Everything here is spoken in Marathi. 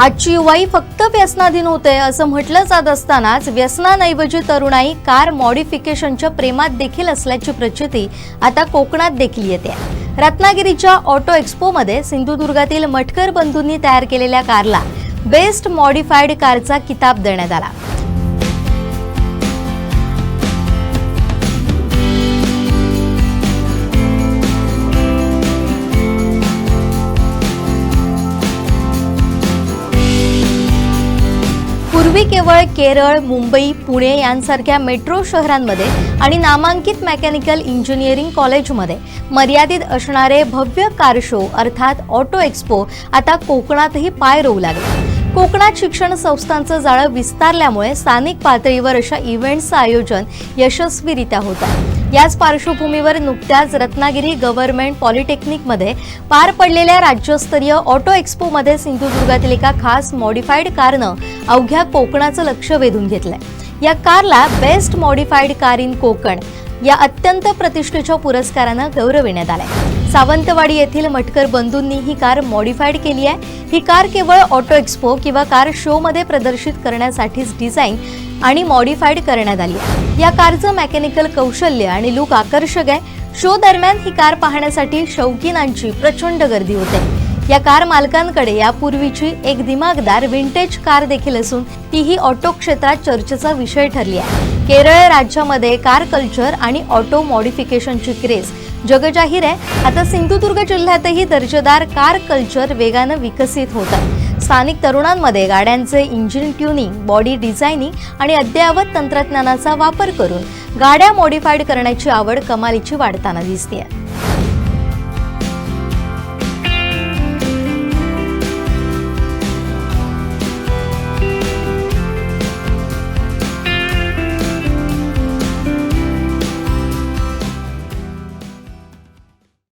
आजची युवाई फक्त व्यसनाधीन होते असं म्हटलं जात असतानाच व्यसनाऐवजी तरुणाई कार मॉडिफिकेशनच्या प्रेमात देखील असल्याची प्रचिती आता कोकणात देखील येते। रत्नागिरीच्या ऑटो एक्स्पोमध्ये सिंधुदुर्गातील मटकर बंधूंनी तयार केलेल्या कारला बेस्ट मॉडिफाईड कारचा किताब देण्यात आला। पूर्वी केवळ केरळ, मुंबई, पुणे यांसारख्या मेट्रो शहरांमध्ये आणि नामांकित मेकॅनिकल इंजिनिअरिंग कॉलेजमध्ये मर्यादित असणारे भव्य कार शो अर्थात ऑटो एक्स्पो आता कोकणातही पाय रोवू लागले। कोकणात शिक्षण संस्थांचं जाळं विस्तारल्यामुळे स्थानिक पातळीवर अशा इव्हेंट्सचं आयोजन यशस्वीरित्या होत आहे। याच पार्श्वभूमीवर नुकत्याच रत्नागिरी गव्हर्नमेंट पॉलिटेक्निकमध्ये पार पडलेल्या राज्यस्तरीय ऑटो एक्स्पोमध्ये सिंधुदुर्गातील एका खास मॉडिफाईड कारनं अवघ्या कोकणाचं लक्ष वेधून घेतलंय। या कारला best modified car in Konkan या अत्यंत प्रतिष्ठेच्या पुरस्कारानं गौरविण्यात आलंय। सावंतवाडी येथील मटकर बंधूंनी ही कार मॉडिफाईड केली आहे। ही कार केवळ ऑटो एक्स्पो किंवा कार शो मध्ये प्रदर्शित करण्यासाठीच डिझाईन आणि मॉडिफाईड करण्यात आली आहे। या कारचं मेकॅनिकल कौशल्य आणि लुक आकर्षक आहे। शो दरम्यान ही कार पाहण्यासाठी शौकीनांची प्रचंड गर्दी होते। या कार मालकांकडे यापूर्वीची एक दिमागदार विंटेज कार देखील असून तीही ऑटो क्षेत्रात चर्चेचा विषय ठरली आहे। केरळ राज्यामध्ये कार कल्चर आणि ऑटो मॉडिफिकेशनची क्रेज जगजाहीर आहे। आता सिंधुदुर्ग जिल्ह्यातही दर्जेदार कार कल्चर वेगानं विकसित होत आहे। स्थानिक तरुणांमध्ये गाड्यांचे इंजिन ट्यूनिंग, बॉडी डिझायनिंग आणि अद्ययावत तंत्रज्ञानाचा वापर करून गाड्या मॉडिफाईड करण्याची आवड कमालीची वाढताना दिसते।